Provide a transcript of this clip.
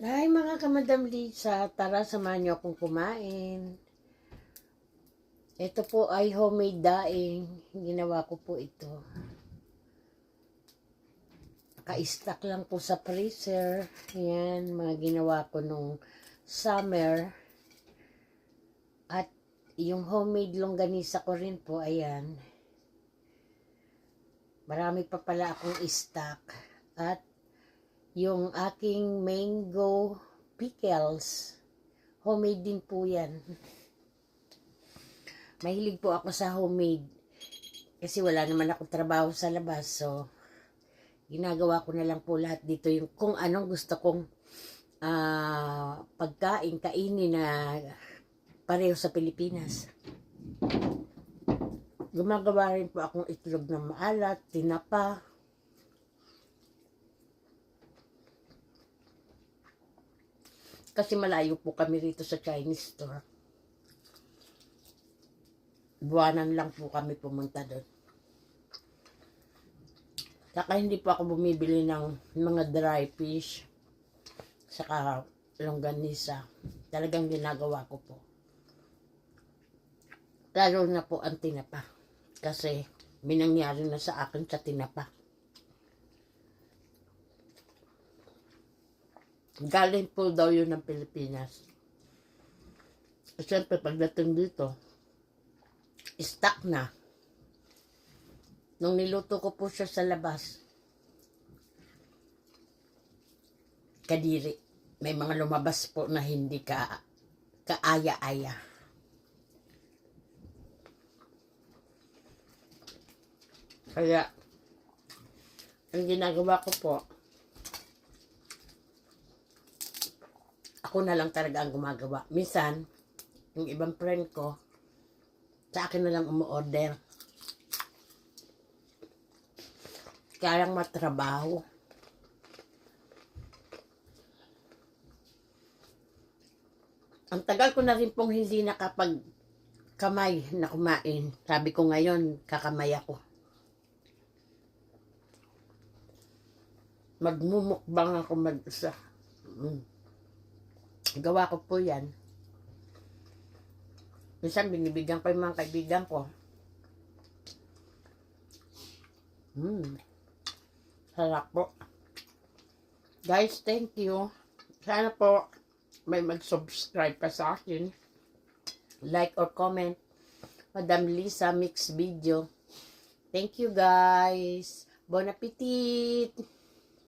Hi mga kamadam Lisa, tara samahan niyo akong kumain. Ito po ay homemade daing. Ginawa ko po ito. Naka-stack lang po sa freezer. Yan, mga ginawa ko nung summer. At yung homemade longganisa ko rin po, ayan. Marami pa pala akong stock. At yung aking mango pickles, homemade din po yan. Mahilig po ako sa homemade. Kasi wala naman ako trabaho sa labas. So, ginagawa ko na lang po lahat dito. Yung kung anong gusto kong pagkain, kainin na pareho sa Pilipinas. Gumagawa rin po akong itlog na maalat, tinapa. Kasi malayo po kami rito sa Chinese store. Buwanan lang po kami pumunta doon. Saka hindi po ako bumibili ng mga dry fish. Saka longganisa. Talagang ginagawa ko po. Lalo na po ang tinapa. Kasi minangyari na sa akin sa tinapa. Galing po daw yun ng Pilipinas. Siyempre pagdating dito, stuck na. Nung niluto ko po siya sa labas, kadiri. May mga lumabas po na hindi kaaya-aya. Kaya, ang ginagawa ko po, ako na lang talaga ang gumagawa. Minsan, yung ibang friend ko, sa akin na lang umu-order. Kaya lang matrabaho. Ang tagal ko na rin pong hindi nakapag-kamay na kumain. Sabi ko ngayon, kakamay ako. Magmumukbang ako mag-isa. Gawa ko po yan. Minsan binibigyan ko yung mga kaibigan ko. Sarap po. Guys, thank you. Sana po may mag-subscribe pa sa akin. Like or comment. Madam Lisa Mix Video. Thank you guys. Bon appetit!